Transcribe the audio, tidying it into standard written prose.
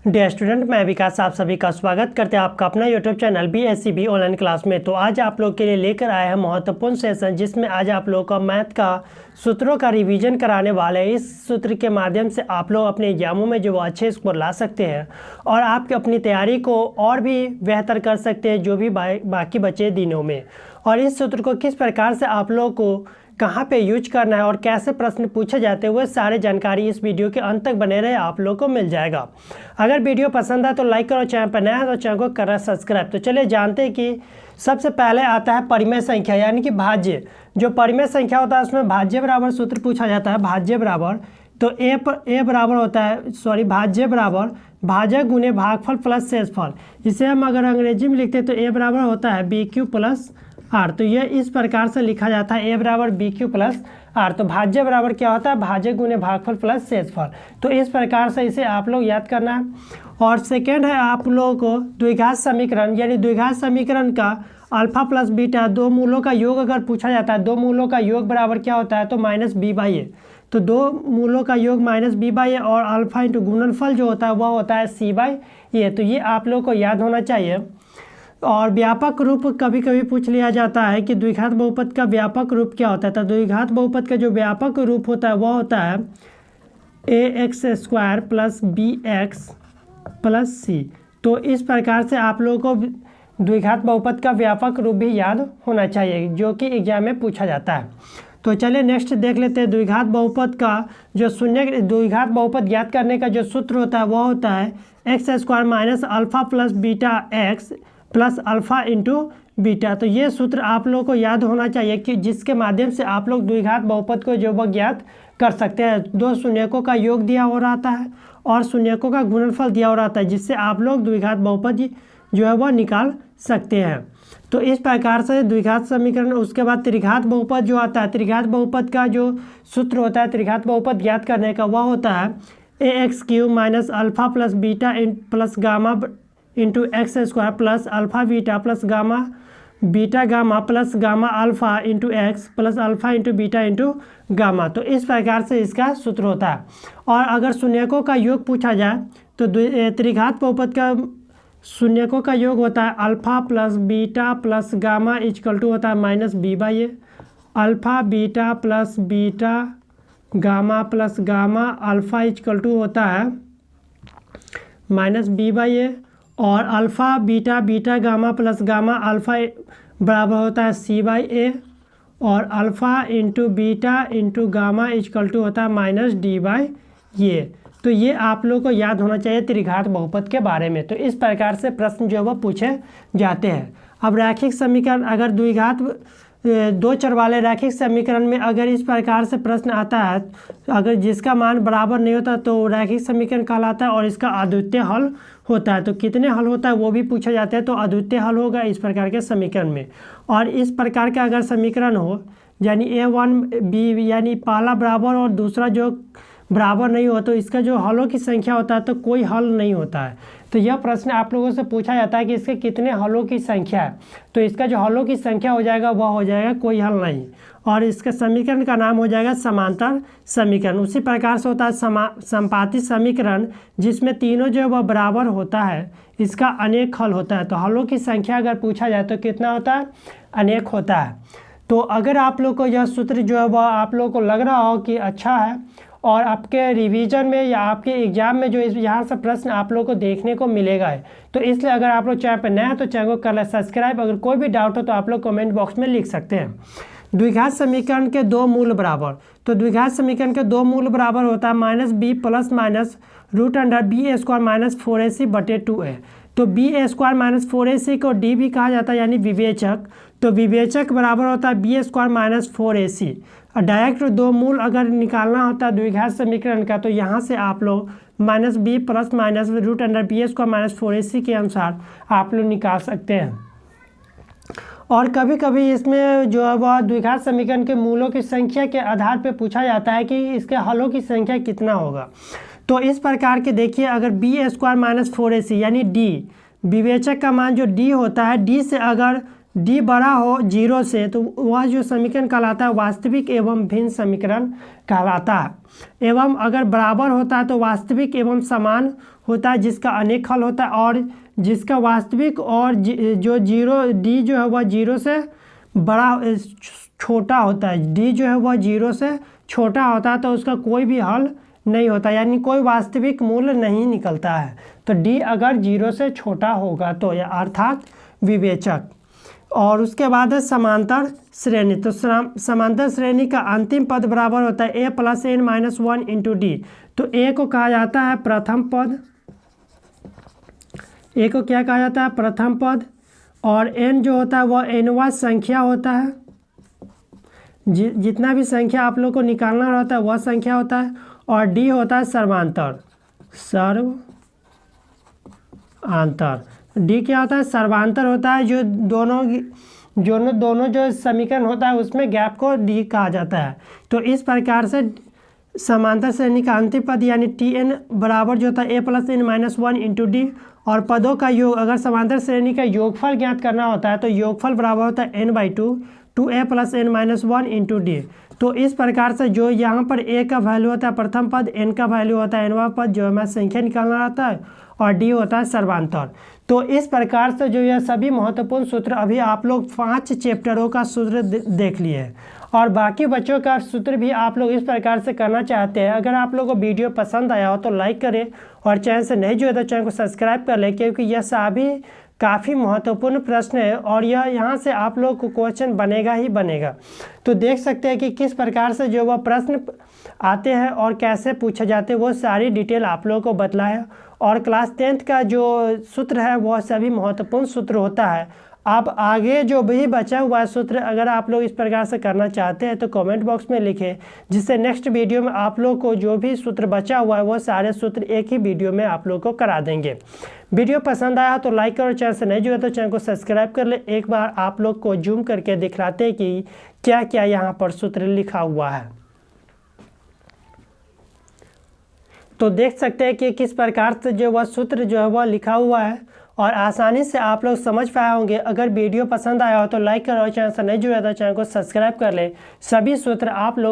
Dear student, मैं विकास आप सभी का स्वागत करते हैं आपका अपना YouTube channel BSCB online class में। तो आज आप लोग के लिए लेकर आए हैं महत्वपूर्ण सेशन, जिसमें आज आप लोग का मैथ का सूत्रों का रिवीजन कराने वाले हैं। इस सूत्र के माध्यम से आप लोग अपने एग्जामों में जो अच्छे स्कोर ला सकते हैं और आपकी अपनी तैयारी को और भी बेहतर कर सकते हैं जो भी बाकी बचे दिनों में। और इस सूत्र को किस प्रकार से आप लोग को कहाँ पे यूज करना है और कैसे प्रश्न पूछे जाते हैं, वो सारी जानकारी इस वीडियो के अंत तक बने रहे आप लोग को मिल जाएगा। अगर वीडियो पसंद है तो लाइक करो, चैनल पर नया है तो चैनल को करो सब्सक्राइब। तो चलिए जानते हैं कि सबसे पहले आता है परिमेय संख्या यानी कि भाज्य। जो परिमेय संख्या होता है उसमें भाज्य बराबर सूत्र पूछा जाता है। भाज्य बराबर तो ए बराबर होता है भाज्य बराबर भाजक गुने भागफल प्लस शेषफल। इसे हम अगर अंग्रेजी में लिखते हैं तो ए बराबर होता है BQ प्लस आर। तो ये इस प्रकार से लिखा जाता है, ए बराबर BQ प्लस आर। तो भाज्य बराबर क्या होता है, भाजक गुने भागफल प्लस शेषफल। तो इस प्रकार से इसे आप लोग याद करना है। और सेकेंड है आप लोगों को द्विघात समीकरण, यानी द्विघात समीकरण का अल्फा प्लस बीटा दो मूलों का योग अगर पूछा जाता है, दो मूलों का योग बराबर क्या होता है तो -b/a। तो दो मूलों का योग -b/a और अल्फा इंटू गुणनफल जो होता है वह होता है c/a। तो ये आप लोग को याद होना चाहिए। और व्यापक रूप कभी कभी पूछ लिया जाता है कि द्विघात बहुपद का व्यापक रूप क्या होता है। तो द्विघात बहुपद का जो व्यापक रूप होता है वह होता है ax² plus bx plus c। तो इस प्रकार से आप लोगों को द्विघात बहुपद का व्यापक रूप भी याद होना चाहिए जो कि एग्जाम में पूछा जाता है। तो चलिए नेक्स्ट देख लेते हैं। द्विघात बहुपद का जो द्विघात बहुपद ज्ञात करने का जो सूत्र होता है वह होता है x² minus alpha plus beta x plus alpha into beta. तो ये सूत्र आप लोगों को याद होना चाहिए कि जिसके माध्यम से आप लोग द्विघात बहुपद को जो वह ज्ञात कर सकते हैं। दो शून्यकों का योग दिया हो रहता है और शून्यकों का गुणनफल दिया हो रहता है, जिससे आप लोग द्विघात बहुपद जो है वह निकाल सकते हैं। तो इस प्रकार से द्विघात समीकरण। उसके बाद त्रिघात बहुपद जो आता है, त्रिघात बहुपद का जो सूत्र होता है त्रिघात बहुपद ज्ञात करने का वह होता है ax³ minus alpha plus beta plus gamma into x² plus alpha beta plus gamma beta gamma plus gamma alpha into x plus alpha into beta into gamma. तो इस प्रकार से इसका सूत्र होता है। और अगर शून्यकों का योग पूछा जाए तो त्रिघात बहुपद का शून्यकों का योग होता है alpha plus beta plus gamma equal to होता है -b/a। Alpha beta plus beta gamma plus gamma alpha equal to होता है -b/a। और alpha beta beta gamma plus gamma alpha बराबर होता है c/a। और alpha into beta into gamma equal to होता है -d/a। तो ये आप लोगों को याद होना चाहिए त्रिघात बहुपद के बारे में। तो इस प्रकार से प्रश्न जो है वो पूछे जाते हैं। अब रैखिक समीकरण, अगर द्विघात दो चर वाले रैखिक समीकरण में अगर इस प्रकार से प्रश्न आता है, अगर जिसका मान बराबर नहीं होता तो रैखिक समीकरण कहलाता है और इसका अद्वितीय हल होता है। तो कितने हल होता है वो भी पूछा जाता है। तो अद्वितीय हल होगा इस प्रकार के समीकरण में। और इस प्रकार का अगर समीकरण हो यानी a1 b यानी पहला बराबर और दूसरा जो बराबर नहीं हो तो इसका जो हलों की संख्या होता है तो कोई हल नहीं होता है। तो यह प्रश्न आप लोगों से पूछा जाता है कि इसके कितने हलों की संख्या है। तो इसका जो हलों की संख्या हो जाएगा वह हो जाएगा कोई हल नहीं, और इसका समीकरण का नाम हो जाएगा समांतर समीकरण। उसी प्रकार से होता है संपाती समीकरण, जिसमें तीनों जो वह बराबर होता है, इसका अनेक हल होता है। तो हलों की संख्या अगर पूछा जाए तो कितना होता है, अनेक होता है। तो अगर आप लोग को यह सूत्र जो है वह आप लोग को लग रहा हो कि अच्छा है और आपके रिवीजन में या आपके एग्जाम में जो यहाँ से प्रश्न आप लोग को देखने को मिलेगा है, तो इसलिए अगर आप लोग चैनल पर नए हैं तो चैनल को कर लें सब्सक्राइब। अगर कोई भी डाउट हो तो आप लोग कमेंट बॉक्स में लिख सकते हैं। द्विघात समीकरण के दो मूल बराबर। तो द्विघात समीकरण के दो मूल बराबर होता है -b plus minus √b² minus 4ac/2a। तो b² माइनस 4ac को d भी कहा जाता है यानी विवेचक। तो विवेचक बराबर होता है b² माइनस 4ac। और डायरेक्ट दो मूल अगर निकालना होता है द्विघात समीकरण का तो यहाँ से आप लोग -b plus minus √b² minus 4ac के अनुसार आप लोग निकाल सकते हैं। और कभी कभी इसमें जो है वह द्विघात समीकरण के मूलों की संख्या के आधार पर पूछा जाता है कि इसके हलों की संख्या कितना होगा। तो इस प्रकार के देखिए, अगर b² माइनस 4ac यानी d विवेचक का मान जो d होता है, d से अगर डी बड़ा हो 0 से तो वह जो समीकरण कहलाता है वास्तविक एवं भिन्न समीकरण कहलाता है। एवं अगर बराबर होता है तो वास्तविक एवं समान होता है जिसका अनेक हल होता है, और जिसका वास्तविक और जो 0 डी जो है वह 0 से बड़ा छोटा होता है, डी जो है वह 0 से छोटा होता है तो उसका कोई भी हल नहीं होता, यानी कोई वास्तविक मूल्य नहीं निकलता है। तो डी अगर 0 से छोटा होगा तो यह अर्थात विवेचक। और उसके बाद है समांतर श्रेणी। तो समांतर श्रेणी का अंतिम पद बराबर होता है a plus n minus 1 into D. तो a को कहा जाता है प्रथम पद, a को क्या कहा जाता है प्रथम पद, और n जो होता है वह nवां संख्या होता है, जितना भी संख्या आप लोग को निकालना रहता है वह संख्या होता है, और डी होता है सर्वांतर, सर्वांतर। डी क्या होता है सर्वांतर होता है, जो दोनों जो समीकरण होता है उसमें गैप को डी कहा जाता है। तो इस प्रकार से समांतर श्रेणी का अंतिम पद यानी टी एन बराबर जो होता है a plus n minus 1 into D, और पदों का योग अगर समांतर श्रेणी का योगफल ज्ञात करना होता है तो योगफल बराबर होता है n/2 2a plus n minus 1 into D. तो इस प्रकार से जो यहाँ पर a का वैल्यू होता है प्रथम पद, n का वैल्यू होता है nवां पद जो हमें संख्या निकालना रहता है, और d होता है सर्वांतर। तो इस प्रकार से जो यह सभी महत्वपूर्ण सूत्र अभी आप लोग 5 चैप्टरों का सूत्र देख लिए, और बाकी बच्चों का सूत्र भी आप लोग इस प्रकार से करना चाहते हैं। अगर आप लोगों को वीडियो पसंद आया हो तो लाइक करें, और चैनल से नहीं जुड़े तो चैनल को सब्सक्राइब कर लें, क्योंकि यह सभी काफ़ी महत्वपूर्ण प्रश्न है और यह यहाँ से आप लोग को क्वेश्चन बनेगा ही बनेगा। तो देख सकते हैं कि किस प्रकार से जो वह प्रश्न आते हैं और कैसे पूछे जाते हैं, वो सारी डिटेल आप लोगों को बतला है। और क्लास 10th का जो सूत्र है वह सभी महत्वपूर्ण सूत्र होता है। अब आगे जो भी बचा हुआ सूत्र अगर आप लोग इस प्रकार से करना चाहते हैं तो कमेंट बॉक्स में लिखें, जिससे नेक्स्ट वीडियो में आप लोग को जो भी सूत्र बचा हुआ है वो सारे सूत्र एक ही वीडियो में आप लोग को करा देंगे। वीडियो पसंद आया तो लाइक करो, चैनल से नहीं जुड़े तो चैनल को सब्सक्राइब कर ले। एक बार आप लोग को जूम करके दिखलाते हैं कि क्या क्या यहाँ पर सूत्र लिखा हुआ है। तो देख सकते हैं कि किस प्रकार से जो वह सूत्र जो है वह लिखा हुआ है, और आसानी से आप लोग समझ पाए होंगे। अगर वीडियो पसंद आया हो तो लाइक करो, चैनल से नहीं जुड़ा तो चैनल को सब्सक्राइब कर ले। सभी सूत्र आप लोग